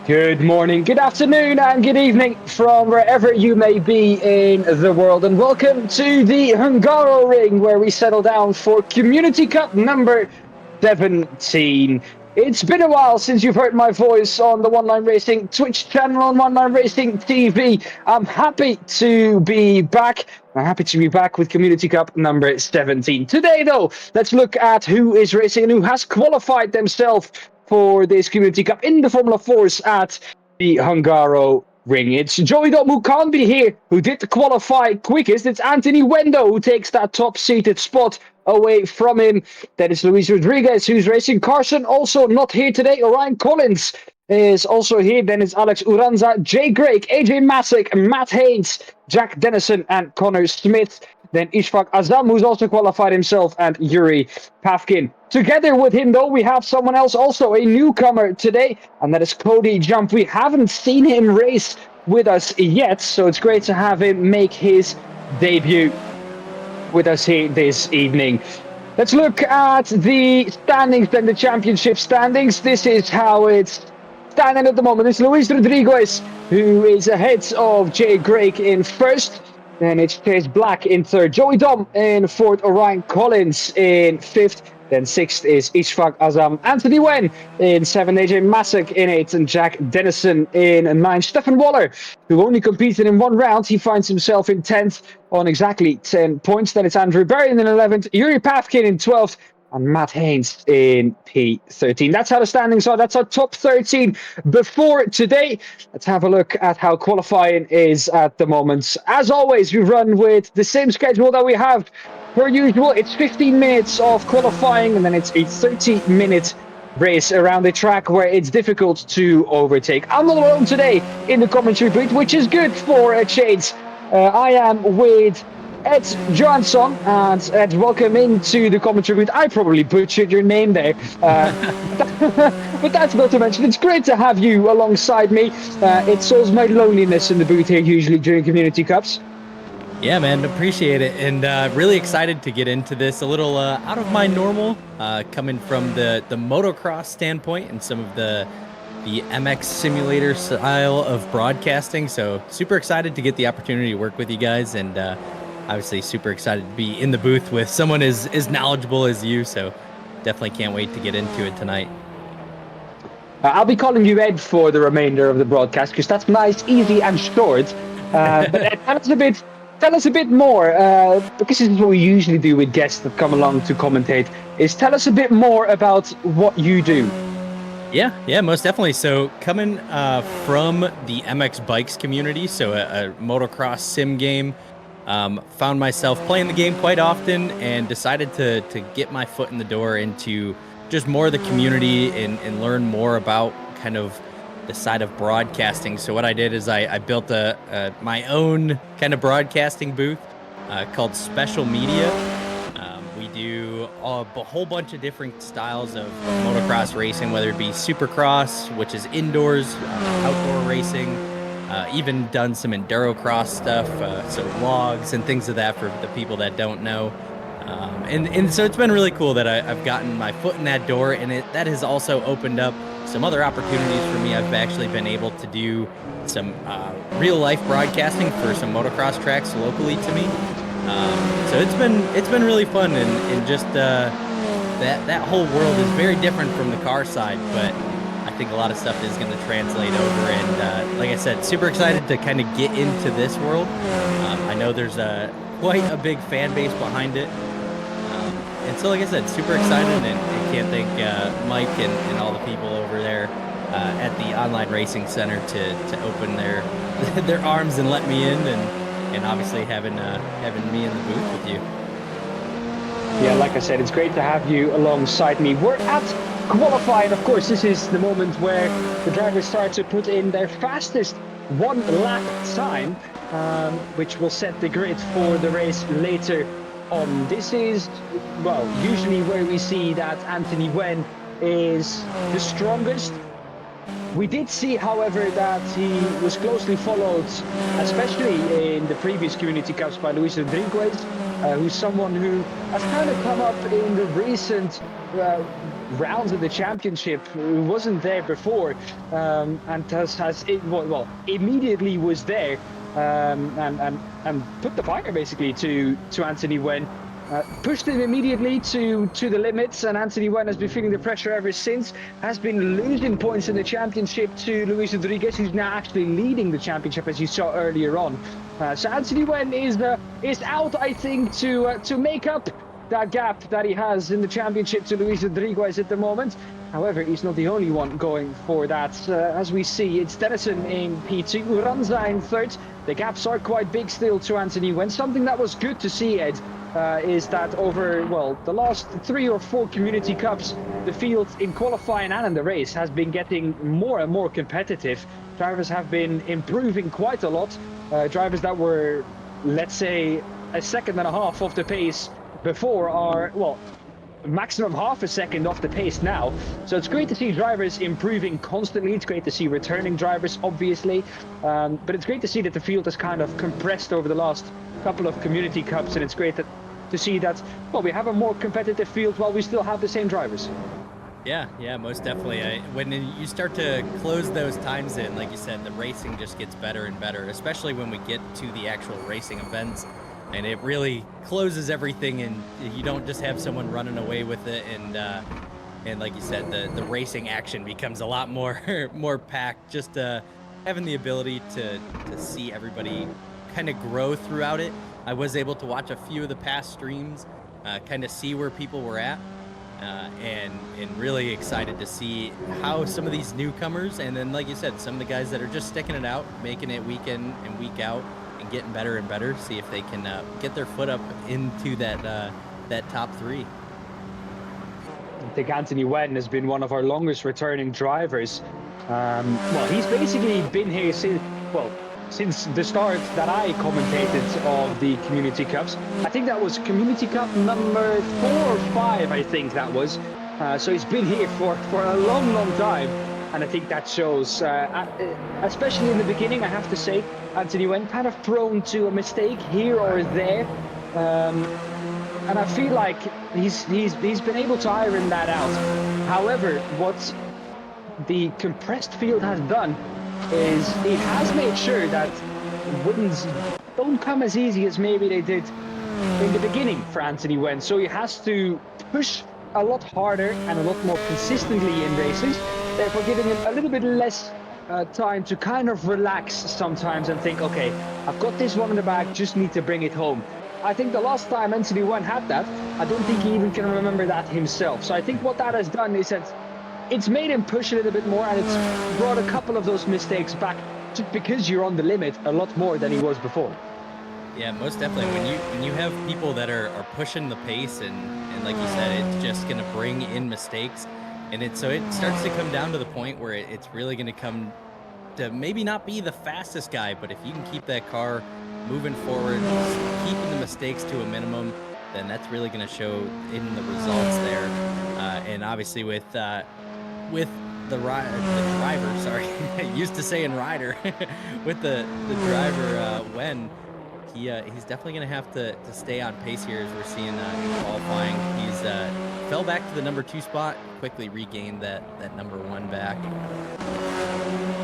Good morning, good afternoon, and good evening from wherever you may be in the world. And welcome to the Hungaroring, where we settle down for Community Cup number 17. It's been a while since you've heard my voice on the One Line Racing Twitch channel on One Line Racing TV. I'm happy to be back. I'm happy to be back with Community Cup number 17. Today, though, let's look at who is racing and who has qualified themselves for this Community Cup in the Formula 4s at the Hungaroring. It's Joey Dom who can't be here, who did qualify quickest. It's Anthony Wendo who takes that top-seated spot away from him. That is Luis Rodriguez who's racing. Carson also not here today. Orion Collins is also here. Then it's Alex Uranza, Jay Greg, AJ Masick, Matt Haynes, Jack Dennison, and Connor Smith. Then Ishfaq Azam, who's also qualified himself, and Yuri Pavkin. Together with him, though, we have someone else, also a newcomer today, and that is Cody Jump. We haven't seen him race with us yet, so it's great to have him make his debut with us here this evening. Let's look at the standings and the championship standings. This is how it's standing at the moment. It's Luis Rodriguez who is ahead of Jay Greg in first. Then it's Chase Black in third, Joey Dom in fourth, Orion Collins in fifth. Then sixth is Ishfaq Azam, Anthony Wen in seventh, AJ Masick in eighth, and Jack Dennison in ninth. Stefan Waller, who only competed in one round, he finds himself in 10th on exactly 10 points. Then it's Andrew Berrien in 11th, Yuri Pavkin in 12th, and Matt Haynes in P13. That's how the standings are. That's our top 13 before today. Let's have a look at how qualifying is at the moment. As always, we run with the same schedule that we have per usual. It's 15 minutes of qualifying, and then it's a 30-minute race around the track where it's difficult to overtake. I'm not alone today in the commentary booth, which is good for a change. I am with Ed Johansson, and Ed, welcome into the commentary booth. I probably butchered your name there, but that's not to mention. It's great to have you alongside me. It solves my loneliness in the booth here usually during Community Cups. Yeah, man, appreciate it, and really excited to get into this a little out of my normal, coming from the motocross standpoint and some of the MX simulator style of broadcasting. So super excited to get the opportunity to work with you guys, and obviously super excited to be in the booth with someone as knowledgeable as you. So definitely can't wait to get into it tonight. I'll be calling you Ed for the remainder of the broadcast because that's nice, easy, and short. But Ed, tell us a bit more, because this is what we usually do with guests that come along to commentate, is tell us a bit more about what you do. Yeah, most definitely. So coming from the MX Bikes community, so a motocross sim game, found myself playing the game quite often and decided to get my foot in the door into just more of the community and learn more about kind of the side of broadcasting. So what I did is I built my own kind of broadcasting booth called Special Media. We do a whole bunch of different styles of motocross racing, whether it be supercross, which is indoors, outdoor racing, even done some enduro cross stuff, so logs and things of that for the people that don't know. And so it's been really cool that I've gotten my foot in that door, and that has also opened up some other opportunities for me. I've actually been able to do some real life broadcasting for some motocross tracks locally to me. So it's been really fun, and just that whole world is very different from the car side, but I think a lot of stuff is going to translate over. And like I said, super excited to kind of get into this world. I know there's quite a big fan base behind it. And so, like I said, super excited, and can't thank Mike and all the people over there at the Online Racing Center to open their arms and let me in, and obviously having me in the booth with you. Yeah, like I said, it's great to have you alongside me. We're at qualifying. Of course, this is the moment where the drivers start to put in their fastest one lap time, which will set the grid for the race later on. This is, well, usually where we see that Anthony Wen is the strongest. We did see, however, that he was closely followed, especially in the previous Community Cups, by Luis Rodriguez, who's someone who has kind of come up in the recent rounds of the championship, wasn't there before, and immediately was there, and put the fire basically to Anthony Wen. Pushed him immediately to the limits, and Anthony Wen has been feeling the pressure ever since. Has been losing points in the championship to Luis Rodriguez, who's now actually leading the championship, as you saw earlier on. So Anthony Wen is out, I think, to make up that gap that he has in the championship to Luis Rodriguez at the moment. However, he's not the only one going for that. As we see, it's Dennison in P2, Uranza in third. The gaps are quite big still to Anthony Wen. Something that was good to see, Ed, is that over, well, the last 3 or 4 community cups, the field in qualifying and in the race has been getting more and more competitive. Drivers have been improving quite a lot. Drivers that were, let's say, a second and a half off the pace before are, well, maximum half a second off the pace now. So it's great to see drivers improving constantly. It's great to see returning drivers, obviously. But it's great to see that the field has kind of compressed over the last couple of community cups, and it's great to see that, well, we have a more competitive field while we still have the same drivers. Yeah, most definitely. When you start to close those times in, like you said, the racing just gets better and better, especially when we get to the actual racing events. And it really closes everything, and you don't just have someone running away with it. And like you said, the racing action becomes a lot more more packed. Just having the ability to see everybody kind of grow throughout it. I was able to watch a few of the past streams, kind of see where people were at, and really excited to see how some of these newcomers, and then like you said, some of the guys that are just sticking it out, making it week in and week out, and getting better and better. See if they can get their foot up into that top 3. I think Anthony Wen has been one of our longest returning drivers. Well, he's basically been here since the start that I commentated of the Community Cups. I think that was Community Cup number 4 or 5, I think that was. So he's been here for a long, long time. And I think that shows, especially in the beginning, I have to say, Anthony Wen kind of prone to a mistake here or there. And I feel like he's been able to iron that out. However, what the compressed field has done is it has made sure that wins don't come as easy as maybe they did in the beginning for Anthony Wen. So he has to push a lot harder and a lot more consistently in races, therefore giving him a little bit less time to kind of relax sometimes and think, okay, I've got this one in the bag, just need to bring it home. I think the last time Anthony Wen had that, I don't think he even can remember that himself. So I think what that has done is that it's made him push a little bit more, and it's brought a couple of those mistakes back, just because you're on the limit a lot more than he was before. Yeah, most definitely. When you have people that are pushing the pace, and like you said, it's just going to bring in mistakes, and it starts to come down to the point where it's really going to come to maybe not be the fastest guy, but if you can keep that car moving forward, keeping the mistakes to a minimum, then that's really going to show in the results there. And obviously with the driver, sorry, used to saying rider, with the driver, Wen, he's definitely going to have to stay on pace here, as we're seeing in qualifying. He's fell back to the number 2 spot, quickly regained that number 1 back.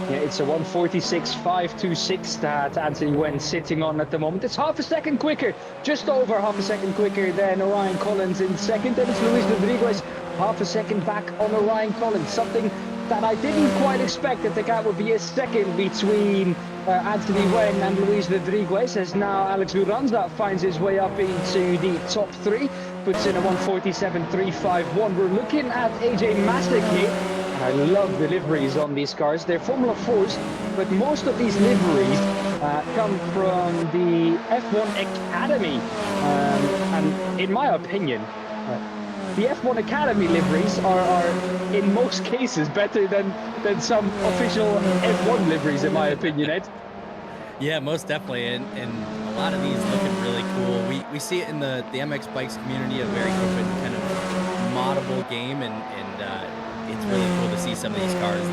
Yeah, it's a 1:46.526 that Anthony Wen's sitting on at the moment. It's half a second quicker, just over half a second quicker than Orion Collins in second. Then it's Luis Rodriguez, half a second back on Orion Collins. Something that I didn't quite expect, that the gap would be a second between Anthony Wen and Luis Rodriguez, as now Alex Uranza finds his way up into the top 3, puts in a 1:47.351. We're looking at AJ Masek here. I love the liveries on these cars. They're Formula 4s, but most of these liveries come from the F1 Academy. And in my opinion, the F1 Academy liveries are in most cases better than some official F1 liveries, in my opinion, Ed. Yeah, most definitely, and a lot of these looking really cool. We see it in the MX Bikes community, a very open kind of moddable game, and it's really cool to see some of these cars.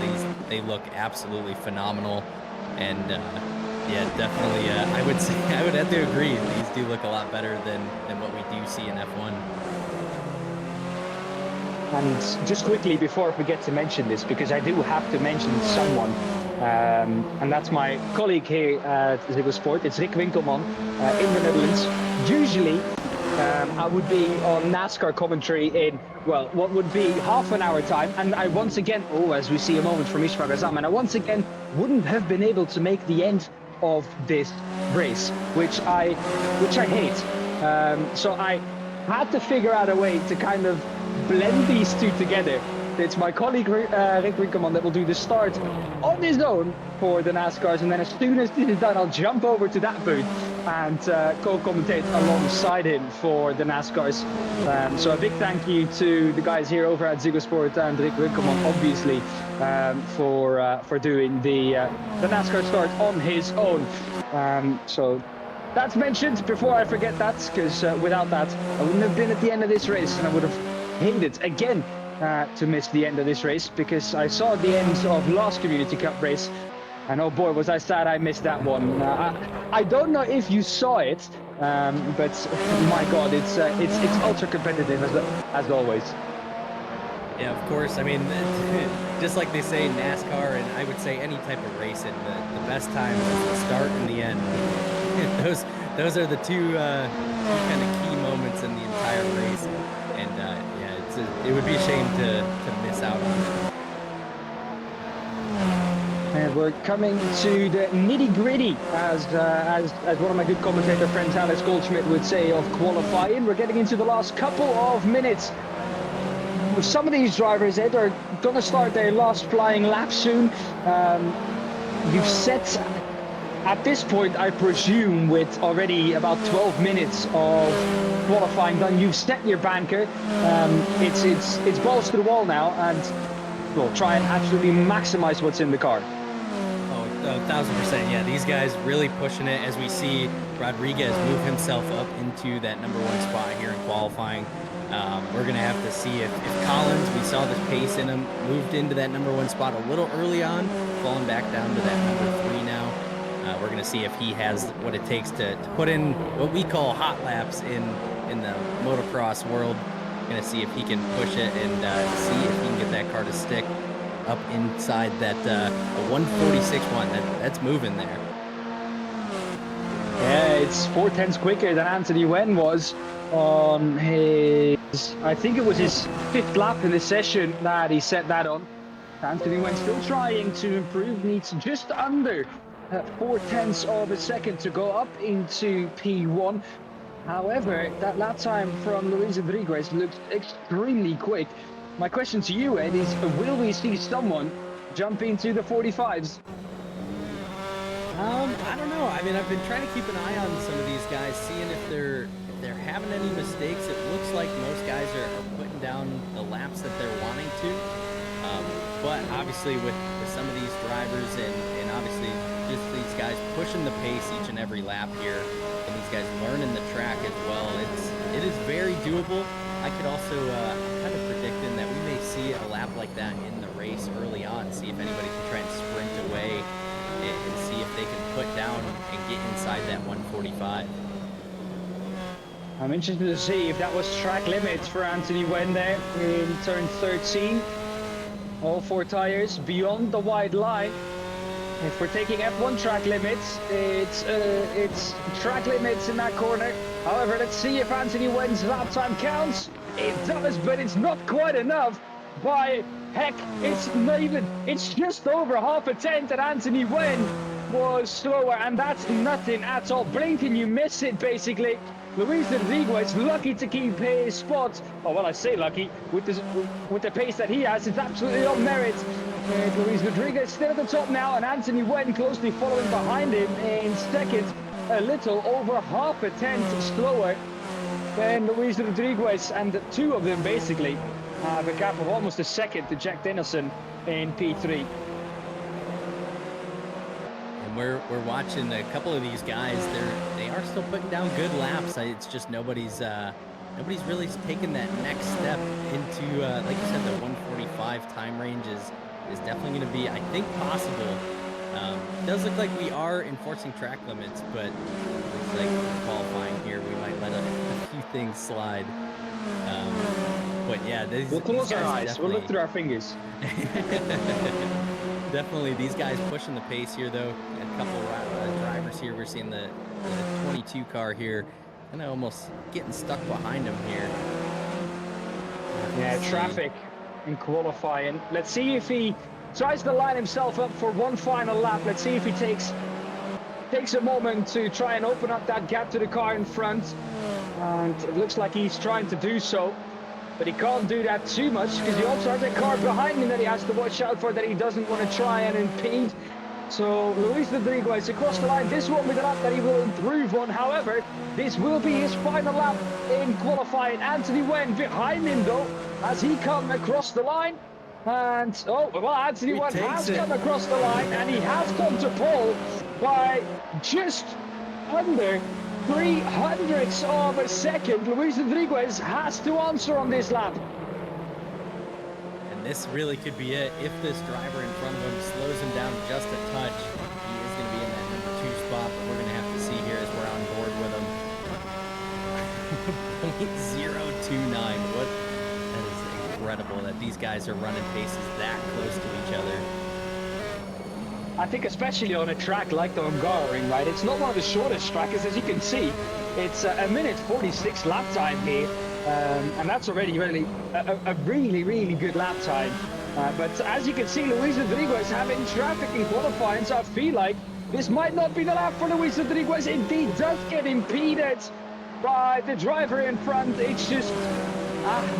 They look absolutely phenomenal, and yeah, definitely. I would have to agree. These do look a lot better than what we do see in F1. And just quickly before I forget to mention this, because I do have to mention someone, and that's my colleague here at Ziggo Sport. It's Rick Winkelman in the Netherlands. Usually, I would be on NASCAR commentary in, well, what would be half an hour time. And I once again, oh, as we see a moment from Ishvar Gazam, and I once again wouldn't have been able to make the end of this race, which I hate. So I had to figure out a way to kind of blend these two together. It's my colleague Rick Winkelman that will do the start on his own for the NASCARs, and then as soon as this is done, I'll jump over to that booth and co-commentate alongside him for the NASCARs. So a big thank you to the guys here over at Ziggo Sport and Rick Winkelman, obviously, for doing the NASCAR start on his own. So that's mentioned before I forget that, because without that, I wouldn't have been at the end of this race, and I would have hated again to miss the end of this race, because I saw the end of last Community Cup race, and oh boy, was I sad I missed that one. I don't know if you saw it, but my God, it's ultra competitive as always. Yeah, of course. I mean, just like they say in NASCAR, and I would say any type of racing, the best times is the start and the end. those are the two kind of key moments in the entire race, and yeah, it would be a shame to miss out on it. And we're coming to the nitty-gritty, as one of my good commentator friends Alex Goldschmidt would say, of qualifying. We're getting into the last couple of minutes. Some of these drivers, they're going to start their last flying lap soon. You've set, at this point, I presume, with already about 12 minutes of qualifying done, you've set your banker. It's balls to the wall now, and we'll try and absolutely maximize what's in the car. Oh, 1000%. Yeah, these guys really pushing it as we see Rodriguez move himself up into that #1 spot here in qualifying. We're going to have to see if Collins, we saw this pace in him, moved into that #1 spot a little early on, falling back down to that #3 now. We're going to see if he has what it takes to put in what we call hot laps in the motocross world. Going to see if he can push it and see if he can get that car to stick up inside that 146.1. That's moving there. Yeah, it's 4/10 quicker than Anthony Wen was on his, I think it was his 5th lap in the session that he set that on. Anthony Wen still trying to improve, needs just under 4/10 of a second to go up into P1. However, that lap time from Luis Rodriguez looks extremely quick. My question to you, Ed, is will we see someone jump into the 45s? I don't know. I mean, I've been trying to keep an eye on some of these guys, seeing if they're having any mistakes. It looks like most guys are putting down the laps that they're wanting to. But obviously with some of these drivers and obviously just these guys pushing the pace each and every lap here, and these guys learning the track as well, it is very doable. I could also kind of predicting that we may see a lap like that in the race early on, see if anybody can try and sprint away and see if they can put down and get inside that 145. I'm interested to see if that was track limits for Anthony Wen there in turn 13. All 4 tires beyond the wide line. If we're taking F1 track limits, it's track limits in that corner. However, let's see if Anthony Wen's lap time counts. It does, but it's not quite enough. By heck, it's just over half a tenth that Anthony Wen was slower, and that's nothing at all. Blink and you miss it, basically. Luis Rodriguez lucky to keep his spot. Oh, well, I say lucky. With the pace that he has, it's absolutely on merit. And Luis Rodriguez still at the top now, and Anthony Wen closely following behind him in second, a little over half a tenth slower than Luis Rodriguez, and the 2 of them basically have a gap of almost a second to Jack Dennison in P3. And we're watching a couple of these guys. They are still putting down good laps. It's just nobody's really taken that next step into like you said, the 145 time range is definitely going to be, I think, possible. It does look like we are enforcing track limits, but looks like qualifying here we might let a few things slide. But yeah, We'll close these our guys eyes. We'll look through our fingers. definitely these guys pushing the pace here, though. A couple drivers here. We're seeing the 22 car here, kind of almost getting stuck behind him here. Yeah, traffic in qualifying. Let's see if he tries to line himself up for one final lap. Let's see if he takes a moment to try and open up that gap to the car in front. And it looks like he's trying to do so. But he can't do that too much because he also has a car behind him that he has to watch out for, that he doesn't want to try and impede. So Luis Rodriguez across the line. This won't be the lap that he will improve on. However, this will be his final lap in qualifying. Anthony Wen behind him though, as he comes across the line. And Anthony Wen has come across the line, and he has come to pole by just under 300ths of a second. Luis Rodriguez has to answer on this lap. And this really could be it. If this driver in front of him slows him down just a touch, he is going to be in that number 2 spot. But we're going to have to see here as we're on board with him. 0.029. That is incredible that these guys are running paces that close to each other. I think especially on a track like the Hungaroring, right? It's not one of the shortest tracks, as you can see. It's a minute 46 lap time here. And that's already really a really good lap time. But as you can see, Luis Rodriguez having traffic in qualifying, so I feel like this might not be the lap for Luis Rodriguez. Indeed does get impeded by the driver in front. It's just,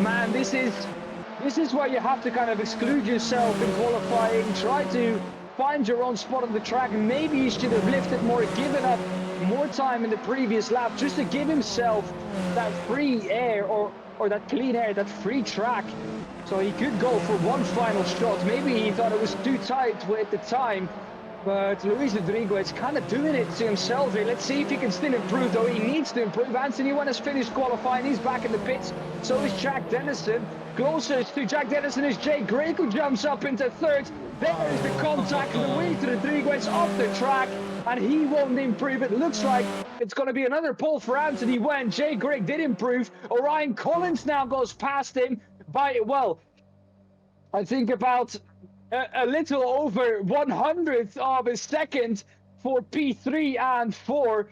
man, this is where you have to kind of exclude yourself in qualifying. Try to find your own spot on the track. Maybe he should have lifted more, given up more time in the previous lap, just to give himself that free air or that clean air, that free track, so he could go for one final shot. Maybe he thought it was too tight at the time, but Luis Rodriguez kind of doing it to himself here. Let's see if he can still improve, though he needs to improve. Anthony Wen has finished qualifying, he's back in the pits, so is Jack Dennison. Closest to Jack Dennison is Jay Greg, who jumps up into third. There is the contact, Luis Rodriguez off the track, and he won't improve. It looks like it's going to be another pole for Anthony Wen. Jay Greg did improve. Orion Collins now goes past him by, well, I think about a little over 100th of a second for P3 and 4.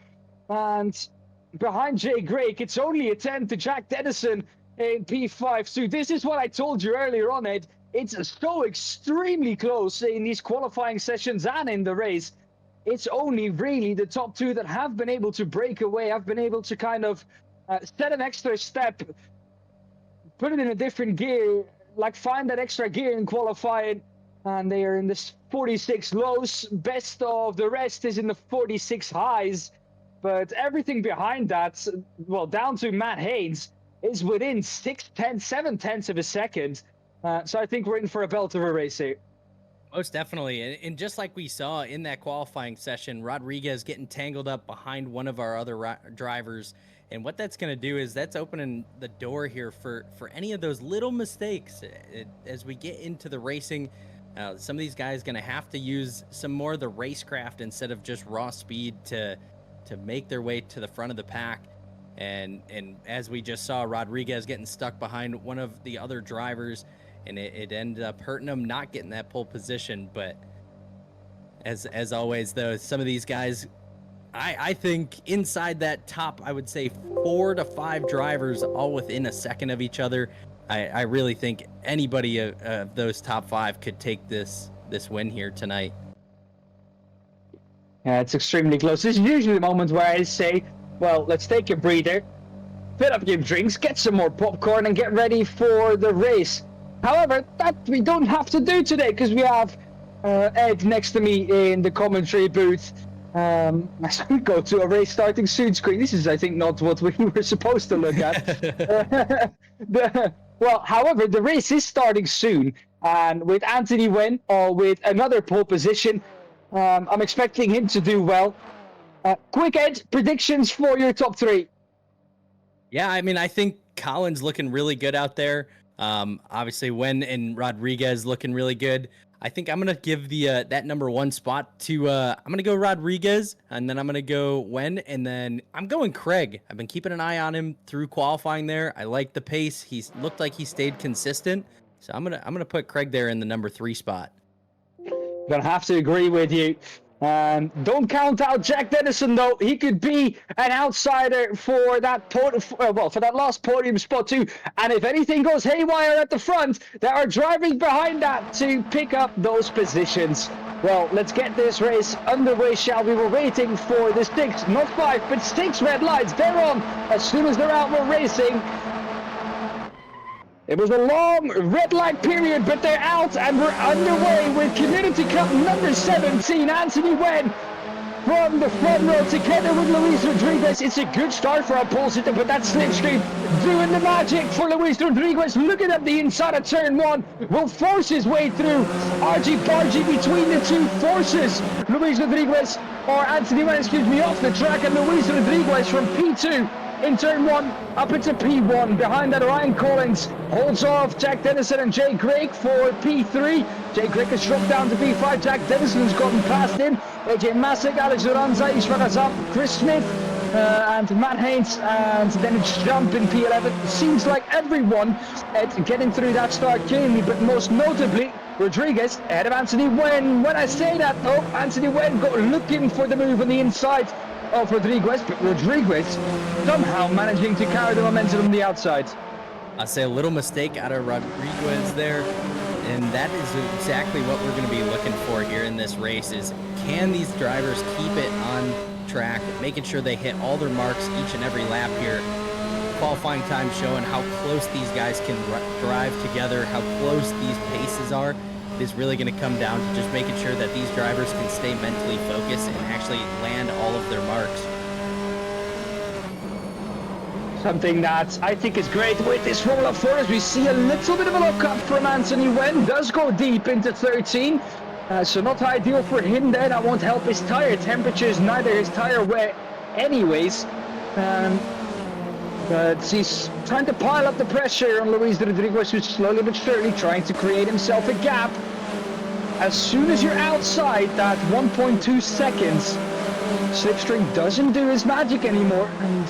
And behind Jay Greg, it's only a 10 to Jack Dennison in P5. So this is what I told you earlier on, Ed. It's so extremely close in these qualifying sessions and in the race. It's only really the top 2 that have been able to break away, have been able to kind of set an extra step, put it in a different gear, like find that extra gear in qualifying, and they are in the 46 lows. Best of the rest is in the 46 highs, but everything behind that, well, down to Matt Haynes, is within 7/10 of a second. So I think we're in for a belt of a race here. Most definitely. And just like we saw in that qualifying session, Rodriguez getting tangled up behind one of our other drivers. And what that's going to do is that's opening the door here for any of those little mistakes. As we get into the racing, some of these guys going to have to use some more of the racecraft instead of just raw speed to make their way to the front of the pack. And as we just saw, Rodriguez getting stuck behind one of the other drivers, and it ended up hurting him, not getting that pole position. But as always, though, some of these guys, I think inside that top, I would say 4 to 5 drivers, all within a second of each other. I really think anybody of those top 5 could take this win here tonight. Yeah, it's extremely close. This is usually the moment where I say, well, let's take a breather, fill up your drinks, get some more popcorn, and get ready for the race. However, that we don't have to do today, because we have Ed next to me in the commentary booth. As we go to a race starting soon screen. This is, I think, not what we were supposed to look at. Well, however, the race is starting soon, and with Anthony Wen, or with another pole position, I'm expecting him to do well. Quick, Ed, predictions for your top 3. Yeah, I mean, I think Colin's looking really good out there. Obviously, Wen and Rodriguez looking really good. I think I'm gonna give the that number 1 spot to I'm gonna go Rodriguez, and then I'm gonna go Wen, and then I'm going Craig. I've been keeping an eye on him through qualifying there. I like the pace. He's looked like he stayed consistent, so I'm gonna put Craig there in the number 3 spot. Gonna have to agree with you. Don't count out Jack Dennison though. He could be an outsider for that for that last podium spot too. And if anything goes haywire at the front, there are drivers behind that to pick up those positions. Well, let's get this race underway, shall we? We're waiting for the 6, not 5, but 6 red lights. They're on. As soon as they're out, we're racing. It was a long red light period, but they're out and we're underway with Community Cup number 17. Anthony Wen from the front row together with Luis Rodriguez. It's a good start for our pole sitter, but that slipstream doing the magic for Luis Rodriguez. Looking at the inside of turn 1, will force his way through. Argy-bargy between the two forces. Luis Rodriguez, or Anthony Wen, excuse me, off the track, and Luis Rodriguez from P2 in turn 1 up into P1. Behind that, Ryan Collins holds off Jack Dennison and Jay Craig for P3. Jay Craig has dropped down to P5. Jack Dennison has gotten past him. AJ Masick, Alex Lorenza, Ishvar Azam, Chris Smith, and Matt Haynes, and then it's jump in P11. Seems like everyone getting through that start cleanly, but most notably Rodriguez ahead of Anthony Wen. When I say that though, Anthony Wen got looking for the move on the inside of Rodriguez, but Rodriguez somehow managing to carry the momentum on the outside. I'll say a little mistake out of Rodriguez there, and that is exactly what we're going to be looking for here in this race is can these drivers keep it on track, making sure they hit all their marks each and every lap here. Qualifying time showing how close these guys can drive together, how close these paces are. It is really going to come down to just making sure that these drivers can stay mentally focused and actually land all of their marks. Something that I think is great with this roll-up for us. We see a little bit of a look-up from Anthony Wen. Does go deep into 13. So not ideal for him there. That won't help his tire temperatures, neither his tire wear anyways. But he's trying to pile up the pressure on Luis Rodriguez, who's slowly but surely trying to create himself a gap. As soon as you're outside that 1.2 seconds, slipstream doesn't do his magic anymore, and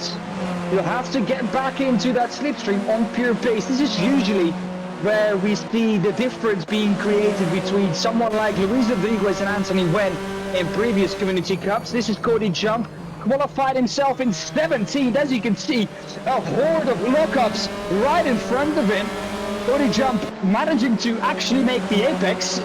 you'll have to get back into that slipstream on pure pace. This is usually where we see the difference being created between someone like Luis Rodriguez and Anthony Wen in previous Community Cups. This is Cody Jump, qualified himself in 17th. As you can see, a horde of lockups right in front of him. Cody Jump managing to actually make the apex,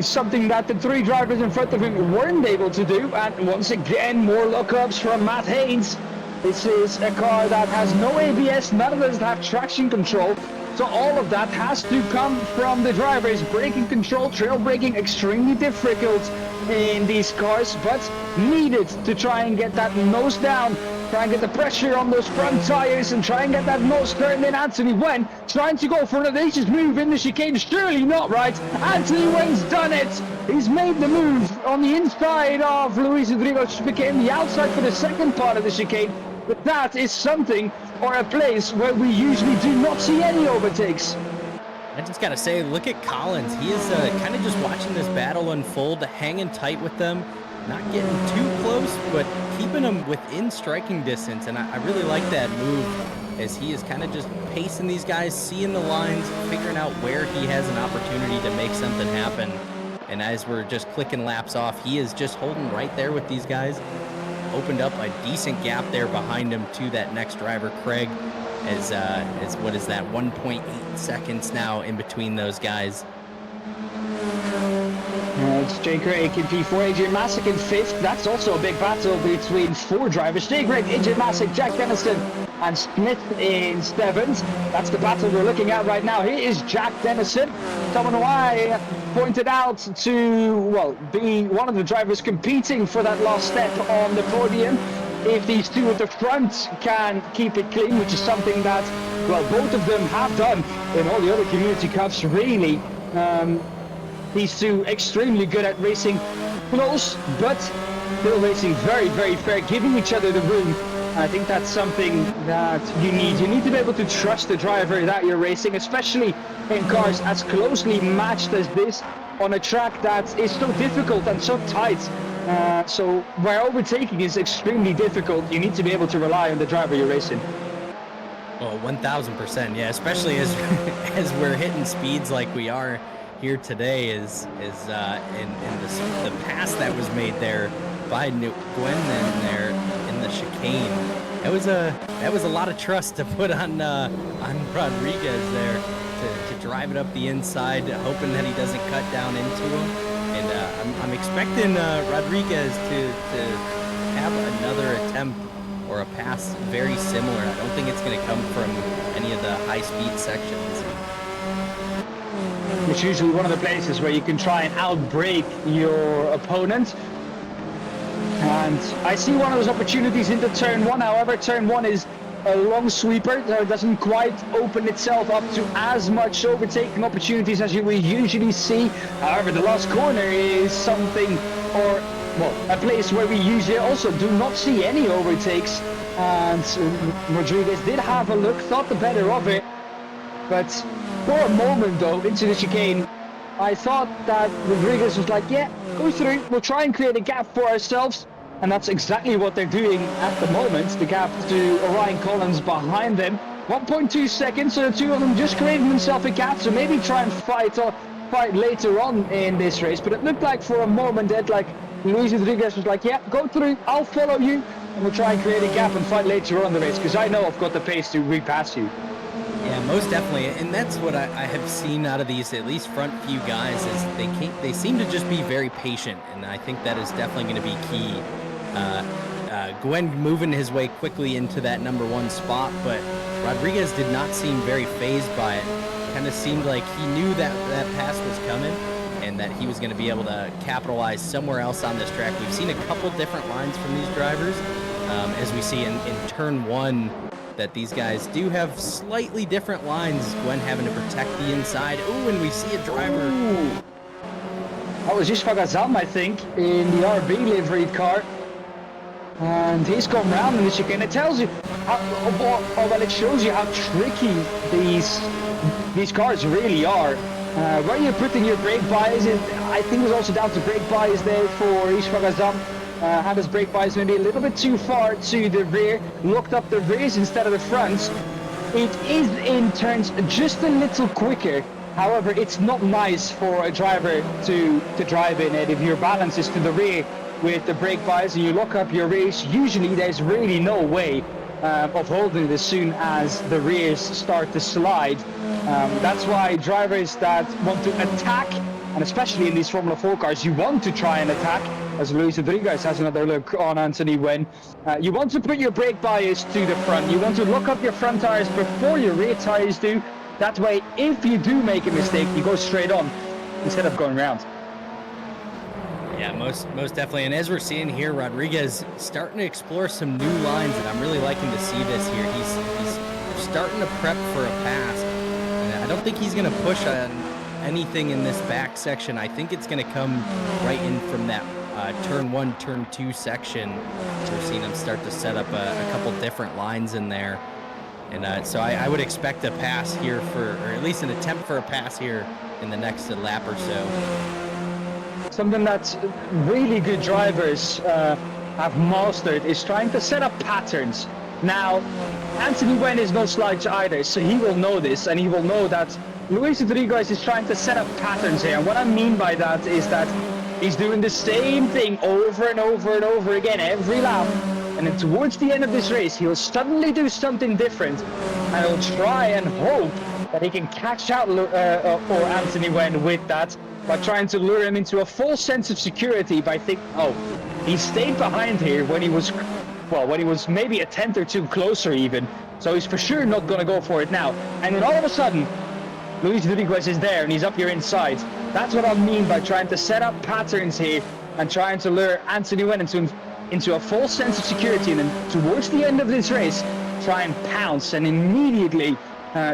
something that the 3 drivers in front of him weren't able to do. And once again, more lockups from Matt Haynes. This is a car that has no ABS, none of us have traction control. So all of that has to come from the drivers. Braking control, trail braking, extremely difficult in these cars, but needed to try and get that nose down, try and get the pressure on those front tires and try and get that nose turned in. Anthony Wen trying to go for an audacious move in the chicane. Surely not right. Anthony Wen's done it. He's made the move on the inside of Luis Rodriguez, which became the outside for the second part of the chicane. But that is something, or a place where we usually do not see any overtakes. I just gotta say, look at Collins. He is kind of just watching this battle unfold, hanging tight with them, not getting too close, but keeping them within striking distance. And I really like that move as he is kind of just pacing these guys, seeing the lines, figuring out where he has an opportunity to make something happen. And as we're just clicking laps off, he is just holding right there with these guys. Opened up a decent gap there behind him to that next driver, Craig, as what is that, 1.8 seconds now in between those guys. It's Jay Craig in P4, AJ Masick in 5th. That's also a big battle between 4 drivers. Jay Craig, AJ Masick, Jack Dennison, and Smith in 7th. That's the battle we're looking at right now. Here is Jack Dennison, someone who I pointed out to, well, be one of the drivers competing for that last step on the podium. If these 2 at the front can keep it clean, which is something that, well, both of them have done in all the other Community Cups, really. These 2 extremely good at racing close, but still racing very, very fair, giving each other the room I think that's something that you need. You need to be able to trust the driver that you're racing, especially in cars as closely matched as this on a track that is so difficult and so tight. So where overtaking is extremely difficult, you need to be able to rely on the driver you're racing. Well, 1000%, yeah. Especially as as we're hitting speeds like we are here today, is in the pass that was made there by Gwen in there in the chicane. That was a lot of trust to put on Rodriguez there to drive it up the inside, hoping that he doesn't cut down into him. And I'm expecting Rodriguez to have another attempt or a pass very similar. I don't think it's going to come from any of the high-speed sections. It's usually one of the places where you can try and outbrake your opponent. And I see one of those opportunities into turn one. However, turn one is a long sweeper, so it doesn't quite open itself up to as much overtaking opportunities as you would usually see. However, the last corner is something, or well, a place where we usually also do not see any overtakes. And Rodriguez did have a look, thought the better of it. But for a moment though, into the chicane, I thought that Rodriguez was like, yeah, go through, we'll try and create a gap for ourselves. And that's exactly what they're doing at the moment. The gap to Orion Collins behind them. 1.2 seconds, so the two of them just creating themselves a gap. So maybe try and fight later on in this race. But it looked like for a moment that like Luis Rodriguez was like, yeah, go through, I'll follow you. And we'll try and create a gap and fight later on in the race. Because I know I've got the pace to repass you. Yeah, most definitely, and that's what I have seen out of these, at least front few guys, is they seem to just be very patient, and I think that is definitely going to be key. Gwen moving his way quickly into that number one spot, but Rodriguez did not seem very phased by it. Kind of seemed like he knew that that pass was coming, and that he was going to be able to capitalize somewhere else on this track. We've seen a couple different lines from these drivers, as we see in turn one, that these guys do have slightly different lines. Gwen having to protect the inside. Ooh, and we see a driver. Ooh. That was just Fagazam, I think, in the RB liveried car. And he's gone round in the chicane. It tells you, well, it shows you how tricky these cars really are. Where you're putting your brake bias in, I think it was also down to brake bias there for Ish Fagazam. Had his brake bias maybe a little bit too far to the rear, locked up the rears instead of the fronts. It is in turns just a little quicker. However, it's not nice for a driver to drive in it if your balance is to the rear with the brake bias and you lock up your rears. Usually there's really no way of holding it as soon as the rears start to slide. That's why drivers that want to attack, and especially in these Formula 4 cars, you want to try and attack, as Luis Rodriguez has another look on Anthony Wen. You want to put your brake bias to the front. You want to lock up your front tires before your rear tires do. That way, if you do make a mistake, you go straight on instead of going around. Yeah, most definitely. And as we're seeing here, Rodriguez starting to explore some new lines, and I'm really liking to see this here. He's starting to prep for a pass. And I don't think he's going to push on anything in this back section. I think it's going to come right in from that turn one, turn two section. We're seeing him start to set up a couple different lines in there. And so I would expect a pass here or at least an attempt for a pass here in the next lap or so. Something that really good drivers have mastered is trying to set up patterns. Now, Anthony Wen is no slouch either, so he will know this, and he will know that Luis Rodriguez is trying to set up patterns here. And what I mean by that is that he's doing the same thing over and over and over again every lap. And then towards the end of this race, he'll suddenly do something different, and he'll try and hope that he can catch out or Anthony Wen with that, by trying to lure him into a false sense of security by thinking, oh, he stayed behind here when he was maybe a tenth or two closer even, so he's for sure not going to go for it now. And then all of a sudden, Luis Rodriguez is there and he's up your inside. That's what I mean by trying to set up patterns here and trying to lure Anthony Wen into a false sense of security, and then towards the end of this race, try and pounce and immediately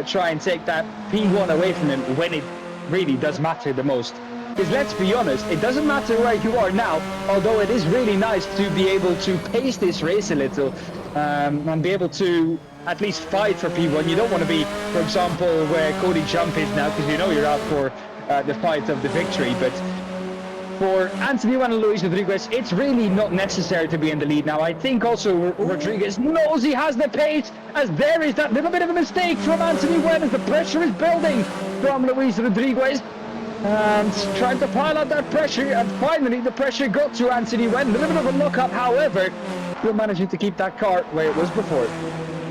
try and take that P1 away from him when it really does matter the most. Because let's be honest, it doesn't matter where you are now, although it is really nice to be able to pace this race a little. and be able to at least fight for P1. You don't want to be, for example, where Cody Jump is now, because you know you're out for the fight of the victory. But for Anthony Wen and Luis Rodriguez, it's really not necessary to be in the lead now. I think also Rodriguez knows he has the pace, as there is that little bit of a mistake from Anthony Wen as the pressure is building from Luis Rodriguez. And trying to pile out that pressure, and finally the pressure got to Anthony Wen. A little bit of a look-up, however, still managing to keep that car where it was before.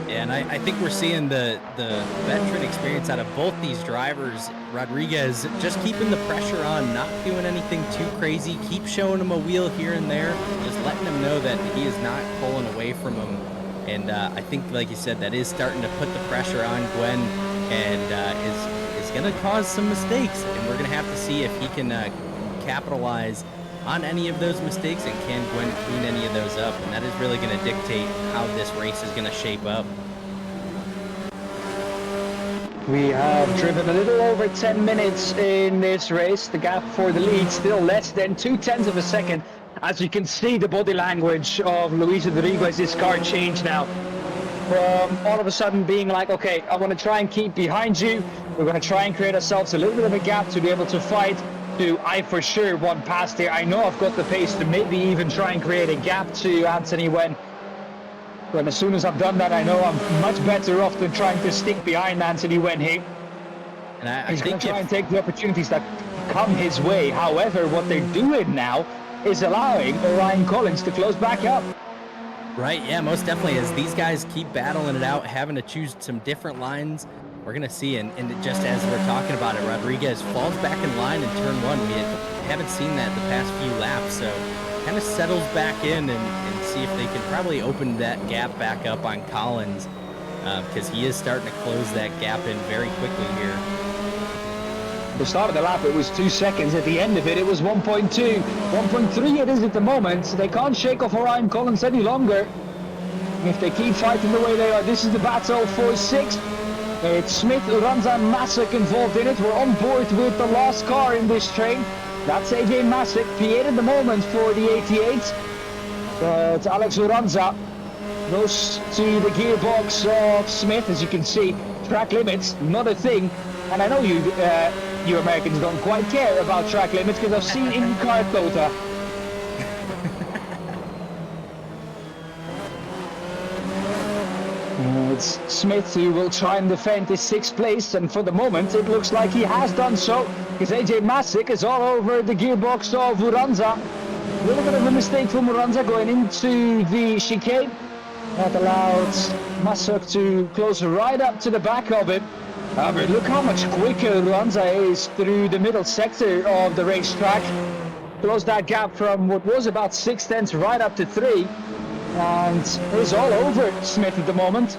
Yeah, and I think we're seeing the veteran experience out of both these drivers. Rodriguez just keeping the pressure on, not doing anything too crazy, keep showing him a wheel here and there, just letting him know that he is not pulling away from him. And I think, like you said, that is starting to put the pressure on Gwen, and is going to cause some mistakes. And we're going to have to see if he can capitalize on any of those mistakes, and can Gwen clean any of those up, and that is really going to dictate how this race is going to shape up. We have driven a little over 10 minutes in this race. The gap for the lead still less than 0.2 of a second. As you can see, the body language of Luis Rodriguez's car changed now. From all of a sudden being like, okay, I want to try and keep behind you. We're going to try and create ourselves a little bit of a gap to be able to fight. I for sure want past here. I know I've got the pace to maybe even try and create a gap to Anthony Wen. But as soon as I've done that, I know I'm much better off than trying to stick behind Anthony Wen here. And He's going to try and take the opportunities that come his way. However, what they're doing now is allowing Ryan Collins to close back up. Right, yeah, most definitely. As these guys keep battling it out, having to choose some different lines, we're going to see, and just as we're talking about it, Rodriguez falls back in line in turn one. We haven't seen that the past few laps, so kind of settles back in and see if they can probably open that gap back up on Collins, because he is starting to close that gap in very quickly here. At the start of the lap, it was 2 seconds. At the end of it, it was 1.2. 1.3 it is at the moment. They can't shake off Ryan Collins any longer. If they keep fighting the way they are, this is the battle for 6th. It's Smith, Uranza, and Masek involved in it. We're on board with the last car in this train. That's AJ Masek, P8 at the moment for the 88. But Alex Uranza goes to the gearbox of Smith. As you can see, track limits, not a thing. And I know you Americans don't quite care about track limits, because I've seen in-car quota. It's Smith who will try and defend his 6th place, and for the moment it looks like he has done so, because AJ Masek is all over the gearbox of Uranza. A little bit of a mistake from Uranza going into the chicane. That allowed Masek to close right up to the back of him. But look how much quicker Uranza is through the middle sector of the racetrack. Closed that gap from what was about 0.6 right up to 3. And is all over Smith at the moment.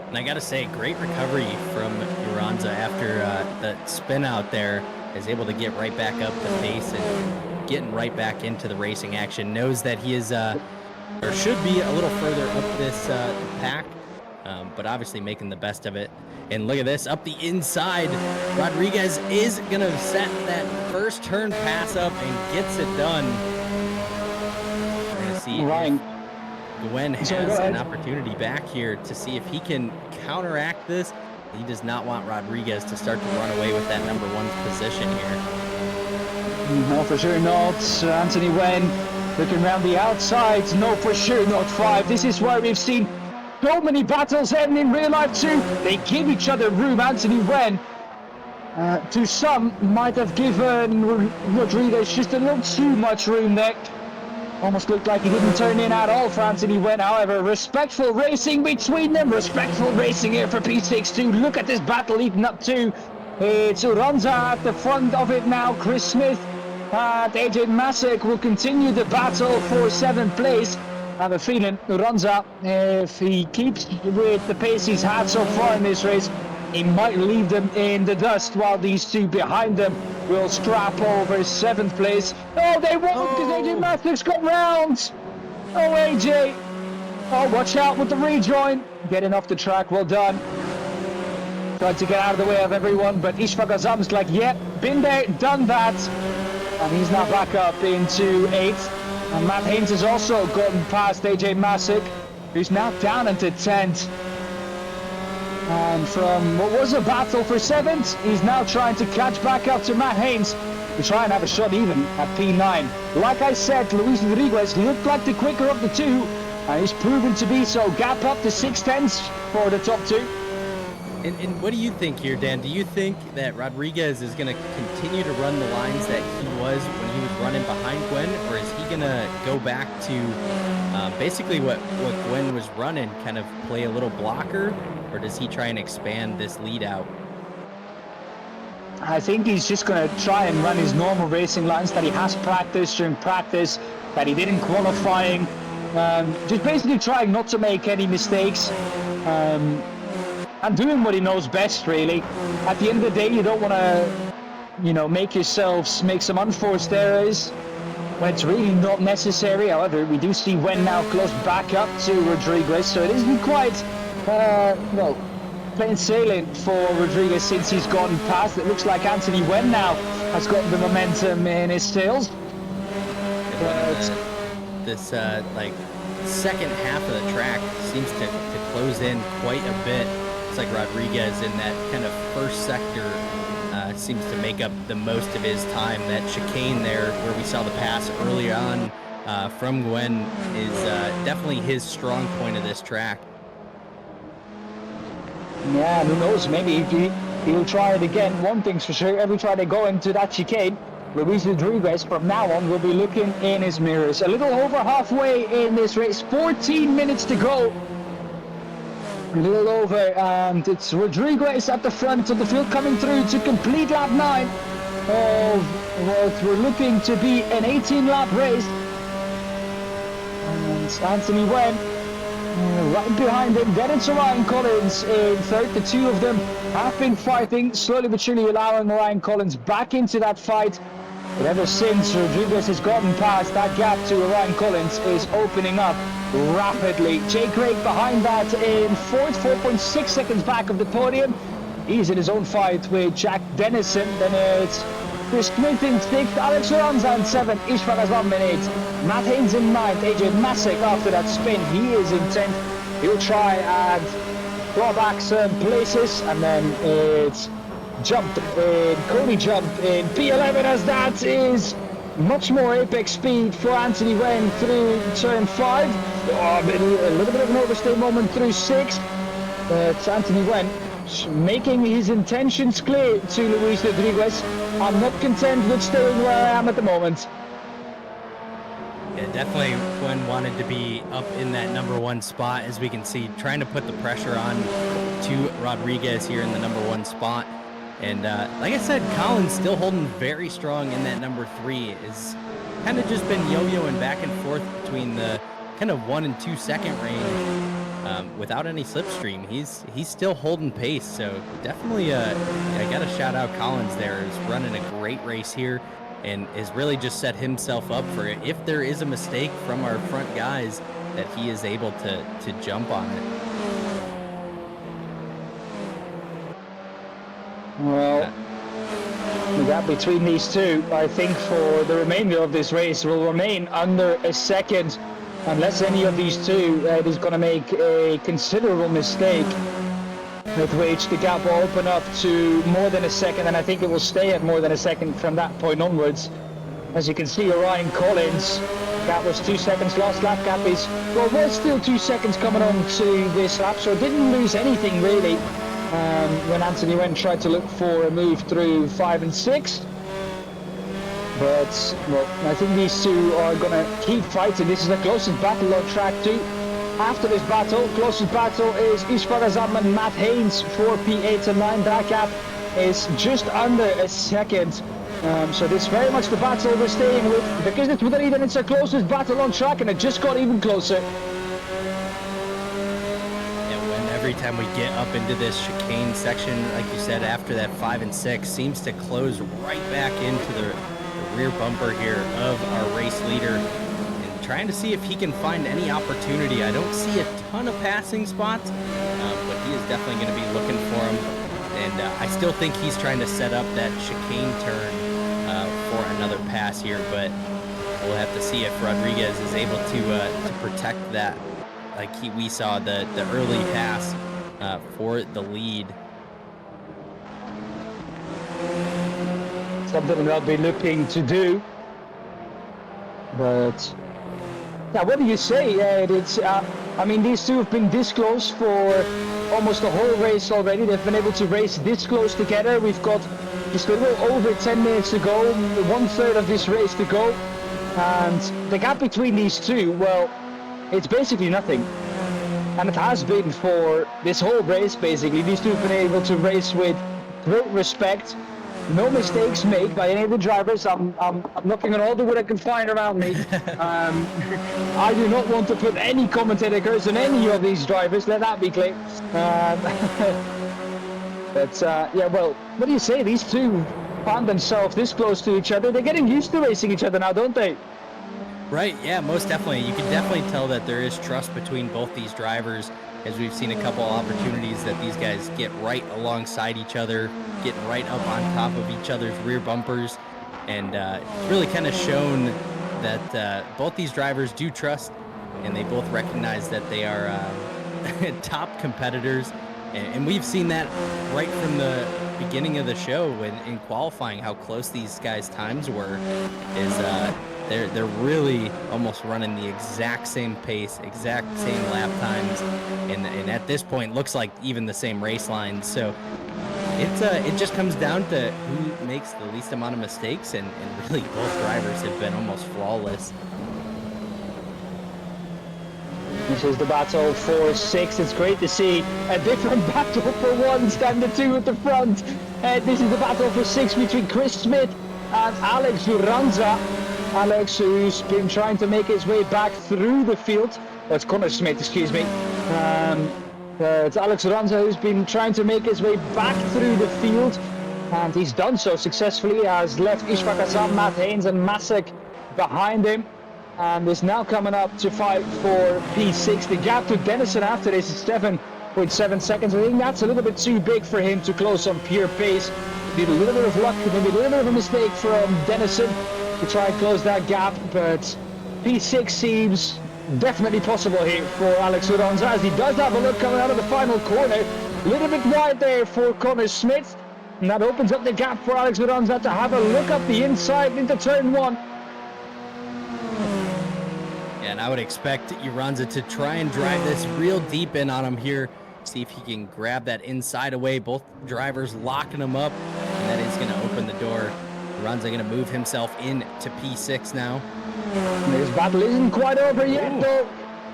And I gotta say, great recovery from Uranza after the spin out there. Is able to get right back up the pace and getting right back into the racing action. Knows that he is, or should be, a little further up this pack, but obviously making the best of it. And look at this, up the inside. Rodriguez is gonna set that first turn pass up and gets it done. We're gonna see Ryan. Gwen has an opportunity back here to see if he can counteract this. He does not want Rodriguez to start to run away with that number 1 position here. No, for sure not. Anthony Wen looking around the outside. No, for sure not 5. This is where we've seen so many battles end in real life too. They give each other room. Anthony Wen, to some, might have given Rodriguez just a little too much room there. Almost looked like he didn't turn in at all for Anthony Wen. However, respectful racing between them. Respectful racing here for P6 too. Look at this battle leading up to. It's Uranza at the front of it now. Chris Smith and AJ Masek will continue the battle for 7th place. I have a feeling Uranza, if he keeps with the pace he's had so far in this race, he might leave them in the dust, while these two behind them will scrap over 7th place. Oh, they won't, because AJ Masek's got round. Oh, AJ. Oh, watch out with the rejoin. Getting off the track, well done. Tried to get out of the way of everyone, but Ishfaq Azam's like, yep, been there, done that. And he's now back up into 8th. And Matt Haynes has also gotten past AJ Masick, who's now down into 10th. And from what was a battle for 7th, he's now trying to catch back up to Matt Haynes to try and have a shot even at P9. Like I said, Luis Rodriguez looked like the quicker of the two, and he's proven to be so. Gap up to 6/10 for the top two. And what do you think here, Dan? Do you think that Rodriguez is going to continue to run the lines that he was when he was running behind Gwen, or is he going to go back to basically what Gwen was running, kind of play a little blocker, or does he try and expand this lead out? I think he's just going to try and run his normal racing lines that he has practiced during practice, that he did in qualifying. Just basically trying not to make any mistakes. And doing what he knows best, really. At the end of the day, you don't want to, make some unforced errors when it's really not necessary. However, we do see Wen now close back up to Rodriguez, so it isn't quite, plain sailing for Rodriguez since he's gotten past. It looks like Anthony Wen now has got the momentum in his tails. This second half of the track seems to close in quite a bit. It's like Rodriguez in that kind of first sector seems to make up the most of his time. That chicane there where we saw the pass early on from Gwen is definitely his strong point of this track. Yeah, who knows, maybe he'll try it again. One thing's for sure, every time they go into that chicane, Luis Rodriguez from now on will be looking in his mirrors. A little over halfway in this race, 14 minutes to go. A little over, and it's Rodriguez at the front of the field coming through to complete lap 9 of what we're looking to be an 18-lap race. And Anthony Wen right behind him. Then it's Ryan Collins in third. The two of them have been fighting, slowly but surely allowing Ryan Collins back into that fight. But ever since Rodriguez has gotten past, that gap to Ryan Collins is opening up rapidly. Jay Craig behind that in fourth, 4.6 seconds back of the podium. He's in his own fight with Jack Dennison. Then it's Chris Smith in 6th, Alex Lorenza in 7th, Ishvan Azam in 8th, Matt Haynes in 9th, AJ Masick after that spin, he is in 10th. He'll try and claw back some places, and then it's Cody jump in P11 as that is much more apex speed for Anthony Wen through turn 5. A little bit of an overstay moment through 6. But Anthony Wen making his intentions clear to Luis Rodriguez. I'm not content with staying where I am at the moment. Yeah, definitely Gwen wanted to be up in that number 1 spot, as we can see, trying to put the pressure on to Rodriguez here in the number 1 spot. And like I said, Collins still holding very strong in that number 3. Is kind of just been yo-yoing back and forth between the kind of 1 and 2 second range without any slipstream. He's still holding pace, so definitely I got to shout out Collins there. He's running a great race here and has really just set himself up for it. If there is a mistake from our front guys, that he is able to jump on it. Well, the gap between these two, I think, for the remainder of this race will remain under a second, unless any of these two is going to make a considerable mistake, with which the gap will open up to more than a second, and I think it will stay at more than a second from that point onwards. As you can see, Ryan Collins, that was 2 seconds. Last lap gap was still 2 seconds coming on to this lap, so didn't lose anything really. When Anthony Wen tried to look for a move through 5 and 6. But, well, I think these two are going to keep fighting. This is the closest battle on track 2. After this battle, closest battle is Ishvan Azam and Matt Haynes for P8 and 9. That gap is just under a second. So this is very much the battle we're staying with. Because it's with the lead and it's the closest battle on track, and it just got even closer. Every time we get up into this chicane section, like you said, after that 5 and 6, seems to close right back into the rear bumper here of our race leader, and trying to see if he can find any opportunity. I don't see a ton of passing spots, but he is definitely going to be looking for him, and I still think he's trying to set up that chicane turn for another pass here, but we'll have to see if Rodriguez is able to protect that. Like we saw the early pass for the lead. Something they'll be looking to do. But yeah, what do you say? It's I mean, these two have been this close for almost the whole race already. They've been able to race this close together. We've got just a little over 10 minutes to go, 1/3 of this race to go, and the gap between these two, well, it's basically nothing. And it has been for this whole race, basically. These two have been able to race with great respect. No mistakes made by any of the drivers. I'm knocking on all the wood I can find around me. I do not want to put any commentator curse on any of these drivers, let that be clear. But yeah, well, what do you say? These two found themselves this close to each other. They're getting used to racing each other now, don't they? Right, yeah, most definitely. You can definitely tell that there is trust between both these drivers, as we've seen a couple opportunities that these guys get right alongside each other, getting right up on top of each other's rear bumpers, and it's really kind of shown that both these drivers do trust, and they both recognize that they are top competitors, and we've seen that right from the beginning of the show in qualifying, how close these guys' times were, is they're really almost running the exact same pace, exact same lap times, and at this point looks like even the same race lines. So it just comes down to who makes the least amount of mistakes, and really both drivers have been almost flawless. This is the battle for 6. It's great to see a different battle for 1 than the 2 at the front. This is the battle for 6 between Chris Smith and Alex Uranza. Alex, who's been trying to make his way back through the field. Oh, it's Connor Smith, excuse me. It's Alex Uranza who's been trying to make his way back through the field. And he's done so successfully, has left Ishfaq Hassan, Matt Haynes and Masek behind him. And is now coming up to fight for P6. The gap to Dennison after this is 7.7 seconds. I think that's a little bit too big for him to close on pure pace. Need a little bit of luck, maybe a little bit of a mistake from Dennison to try and close that gap, but P6 seems definitely possible here for Alex Uranza, as he does have a look coming out of the final corner. A little bit wide there for Connor Smith, and that opens up the gap for Alex Uranza to have a look up the inside into turn 1. Yeah, and I would expect Uranza to try and drive this real deep in on him here, see if he can grab that inside away. Both drivers locking him up, and that is going to open the door. Uranza going to move himself into P6 now. This battle isn't quite over yet, though.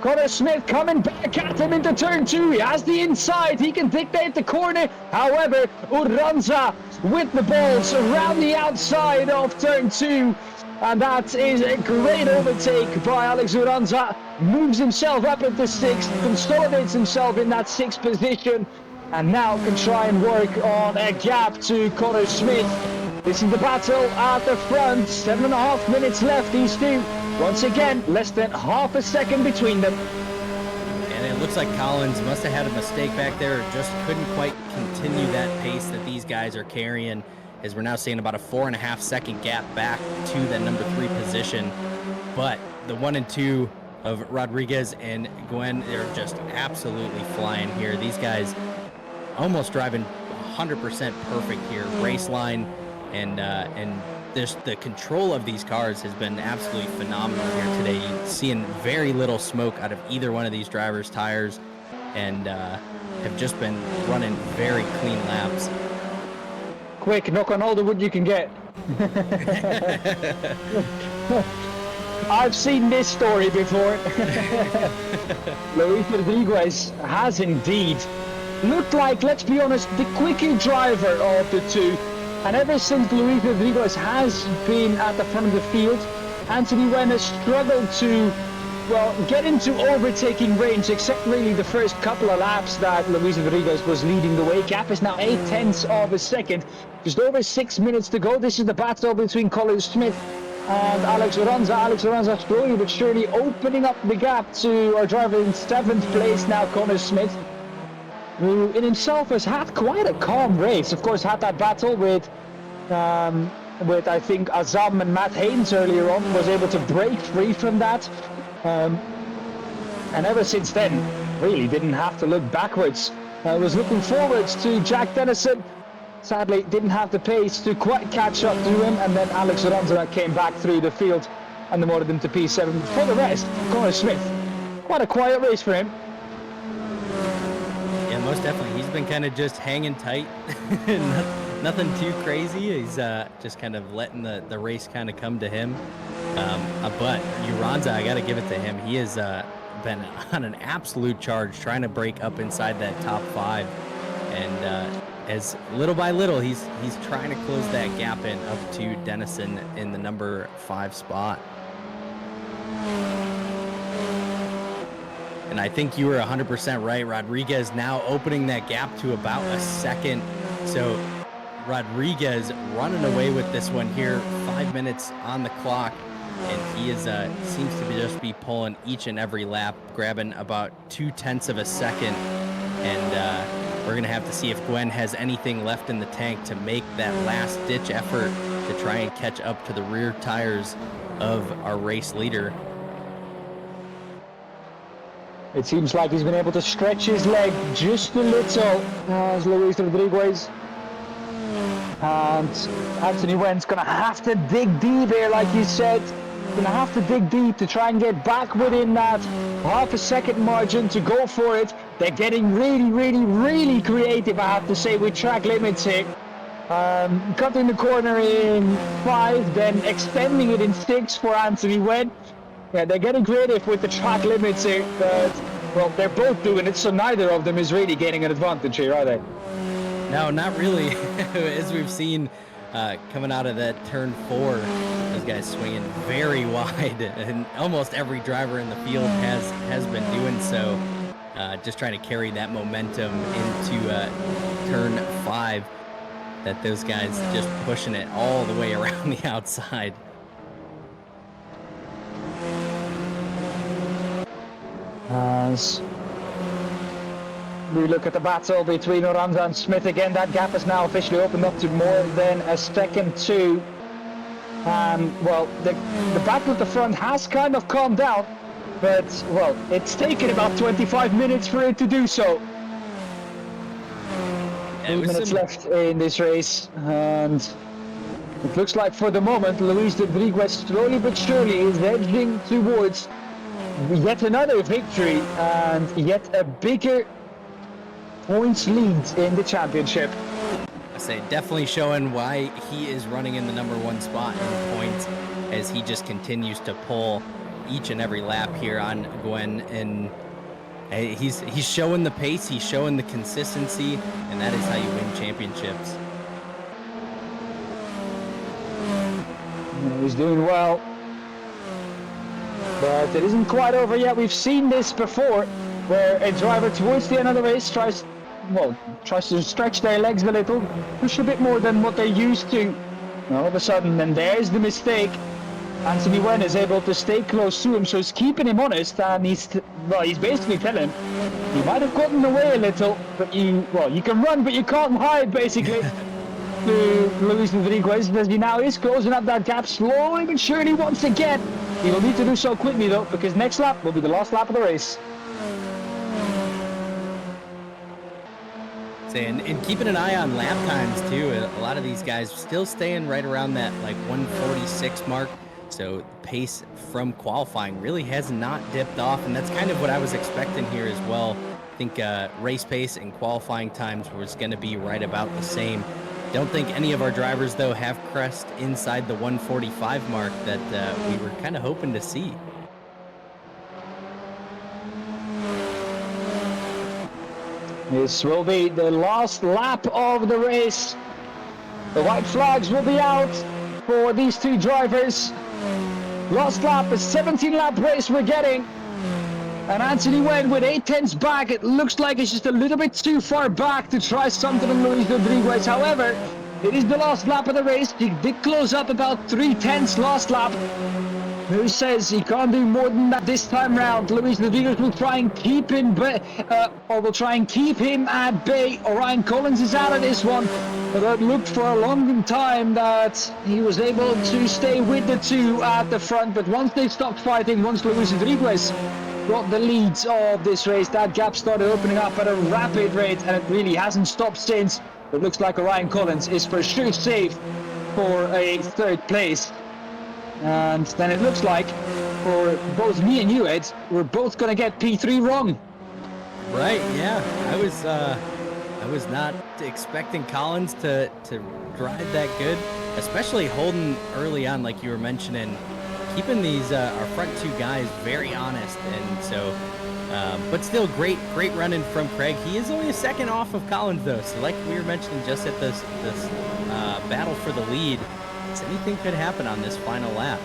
Connor Smith coming back at him into turn 2. He has the inside. He can dictate the corner. However, Uranza with the balls around the outside of turn 2. And that is a great overtake by Alex Uranza. Moves himself up into 6th, consolidates himself in that 6th position, and now can try and work on a gap to Connor Smith. This is the battle at the front. 7.5 minutes left. These two, once again, less than half a second between them. And it looks like Collins must have had a mistake back there, or just couldn't quite continue that pace that these guys are carrying, as we're now seeing about a 4.5 second gap back to the number 3 position. But the 1 and 2 of Rodriguez and Gwen, they're just absolutely flying here. These guys almost driving 100% perfect here. Race line, and the control of these cars has been absolutely phenomenal here today. Seeing very little smoke out of either one of these drivers' tires, and have just been running very clean laps. Quick, knock on all the wood you can get. I've seen this story before. Luis Rodriguez has indeed looked like, let's be honest, the quicker driver of the two. And ever since Luis Rodriguez has been at the front of the field, Anthony Wen has struggled to, well, get into overtaking range, except really the first couple of laps that Luis Rodriguez was leading the way. Gap is now 0.8 of a second. Just over 6 minutes to go. This is the battle between Colin Smith and Alex Uranza. Alex Uranza slowly but surely opening up the gap to our driver in 7th place now, Connor Smith, who in himself has had quite a calm race. Of course, had that battle with with, I think, Azam and Matt Haynes earlier on, was able to break free from that. And ever since then, really didn't have to look backwards. I was looking forwards to Jack Dennison. Sadly, didn't have the pace to quite catch up to him, and then Alex Ronzera came back through the field and demoted him to P7. For the rest, Connor Smith, quite a quiet race for him. Yeah, most definitely. He's been kind of just hanging tight. Nothing too crazy. He's just kind of letting the race kind of come to him. But Uranza, I got to give it to him. He has been on an absolute charge, trying to break up inside that top 5. And as little by little, he's trying to close that gap in up to Dennison in the number 5 spot. And I think you were 100% right. Rodriguez now opening that gap to about a second. So Rodriguez running away with this one here, 5 minutes on the clock. And he is seems to just be pulling each and every lap, grabbing about 0.2 of a second. And we're going to have to see if Gwen has anything left in the tank to make that last-ditch effort to try and catch up to the rear tires of our race leader. It seems like he's been able to stretch his leg just a little as Luis Rodriguez. And Anthony Wen's going to have to dig deep here, like you said. Going to have to dig deep to try and get back within that half a second margin to go for it. They're getting really creative, I have to say, with track limits here. Cutting the corner in 5, then extending it in 6 for Anthony Wen. Yeah, they're getting creative with the track limits here, but, well, they're both doing it, so neither of them is really gaining an advantage here, are they? No, not really. As we've seen coming out of that turn 4, those guys swinging very wide, and almost every driver in the field has been doing so. Just trying to carry that momentum into turn 5, that those guys just pushing it all the way around the outside. As we look at the battle between Oranza and Smith again, that gap has now officially opened up to more than a second too. Well, the battle at the front has kind of calmed down, but, well, it's taken about 25 minutes for it to do so. 2 minutes left in this race, and it looks like for the moment Luis Rodriguez slowly but surely is edging towards yet another victory and yet a bigger points lead in the championship. I say definitely showing why he is running in the number 1 spot in points, as he just continues to pull each and every lap here on Gwen, and he's showing the pace, he's showing the consistency, and that is how you win championships. He's doing well, but it isn't quite over yet. We've seen this before, where a driver towards the end of the race tries to stretch their legs a little, push a bit more than what they're used to. And all of a sudden, then there's the mistake. Anthony Wen is able to stay close to him, so he's keeping him honest, and he's basically telling him, you might have gotten away a little, but you can run, but you can't hide, basically. To Luis Rodriguez, as he now is closing up that gap slowly but surely once again. He will need to do so quickly though, because next lap will be the last lap of the race. And keeping an eye on lap times too. A lot of these guys still staying right around that like 146 mark. So pace from qualifying really has not dipped off, and that's kind of what I was expecting here as well. I think race pace and qualifying times was going to be right about the same. Don't think any of our drivers, though, have crest inside the 145 mark that we were kind of hoping to see. This will be the last lap of the race. The white flags will be out for these two drivers. Last lap, a 17-lap race we're getting. And Anthony Wen with 8/10 back. It looks like it's just a little bit too far back to try something on Luis Rodriguez. However, it is the last lap of the race. He did close up about 3/10 last lap. who says he can't do more than that this time round. Luis Rodriguez will try and keep him, at bay. Orion Collins is out of this one, but it looked for a long time that he was able to stay with the two at the front. But once they stopped fighting, once Luis Rodriguez got the leads of this race, that gap started opening up at a rapid rate, and it really hasn't stopped since. It looks like Orion Collins is for sure safe for a third place. And then it looks like for both me and you, Ed, we're both going to get P3 wrong. Right, yeah. I was not expecting Collins to drive that good, especially holding early on, like you were mentioning, keeping these our front two guys very honest. And so, but still great running from Craig. He is only a second off of Collins though. So like we were mentioning just at this battle for the lead, anything could happen on this final lap.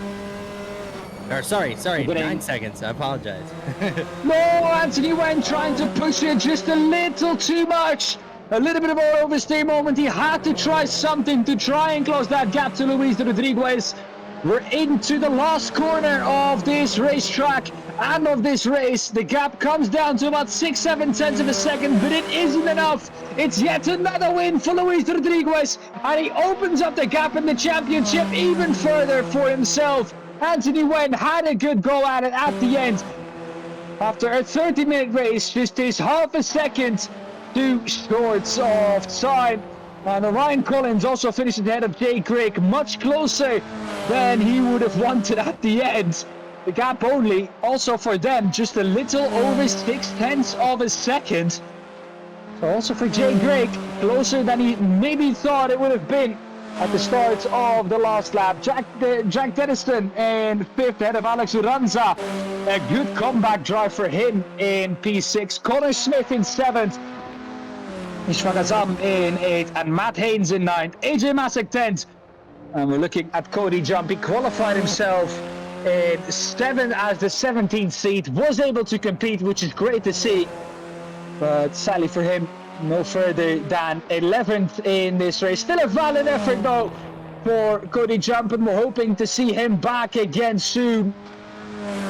Or sorry, 9 seconds. I apologize. No, Anthony Wen trying to push it just a little too much. A little bit of an overstay moment. He had to try something to try and close that gap to Luis Rodriguez. We're into the last corner of this racetrack and of this race. The gap comes down to about 6-7 tenths of a second, but it isn't enough. It's yet another win for Luis Rodriguez, and he opens up the gap in the championship even further for himself. Anthony Wen had a good go at it at the end. After a 30-minute race, just is half a second too short of time. And Orion Collins also finished ahead of Jay Craig, much closer than he would have wanted at the end. The gap only, also for them, just a little over 6 tenths of a second. So also for Jay Craig, closer than he maybe thought it would have been at the start of the last lap. Jack Denniston in 5th ahead of Alex Uranza. A good comeback drive for him in P6. Connor Smith in 7th. Ishmak Azam in 8th. And Matt Haynes in 9th. AJ Masek 10th. And we're looking at Cody Jump. He qualified himself in 7th as the 17th seed. Was able to compete, which is great to see. But sadly for him, no further than 11th in this race. Still a valid effort though for Cody Jump, and we're hoping to see him back again soon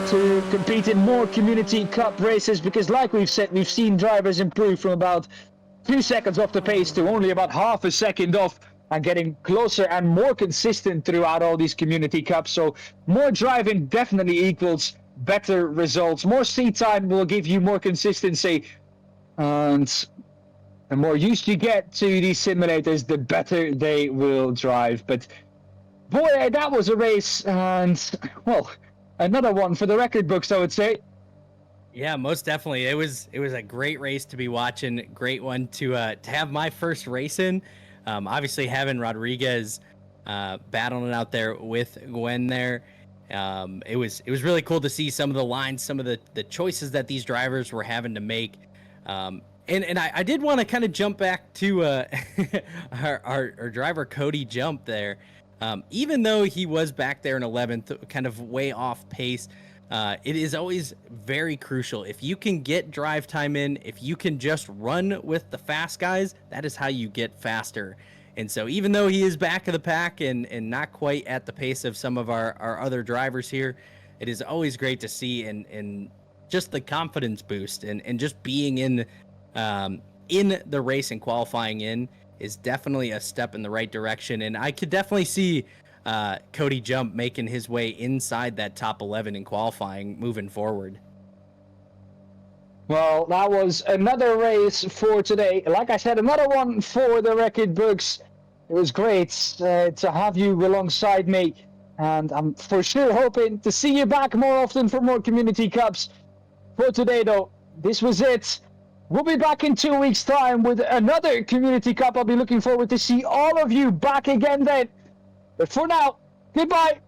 to compete in more Community Cup races, because like we've said, we've seen drivers improve from about 2 seconds off the pace to only about half a second off, and getting closer and more consistent throughout all these Community Cups. So more driving definitely equals better results. More seat time will give you more consistency, and the more used you get to these simulators, the better they will drive. But boy, that was a race, and well, another one for the record books, I would say. Yeah, most definitely. It was a great race to be watching. Great one to have my first race in. Obviously, having Rodriguez battling out there with Gwen there. It was really cool to see some of the lines, some of the choices that these drivers were having to make. And I did want to kind of jump back to our driver Cody Jump there. Even though he was back there in 11th, kind of way off pace, it is always very crucial. If you can get drive time in, if you can just run with the fast guys, that is how you get faster. And so even though he is back of the pack and not quite at the pace of some of our other drivers here, it is always great to see and just the confidence boost and just being in the race and qualifying in is definitely a step in the right direction. And I could definitely see Cody Jump making his way inside that top 11 in qualifying moving forward. Well, that was another race for today. Like I said, another one for the record books. It was great to have you alongside me, and I'm for sure hoping to see you back more often for more Community Cups. For today though, this was it. We'll be back in 2 weeks' time with another Community Cup. I'll be looking forward to see all of you back again then. But for now, goodbye.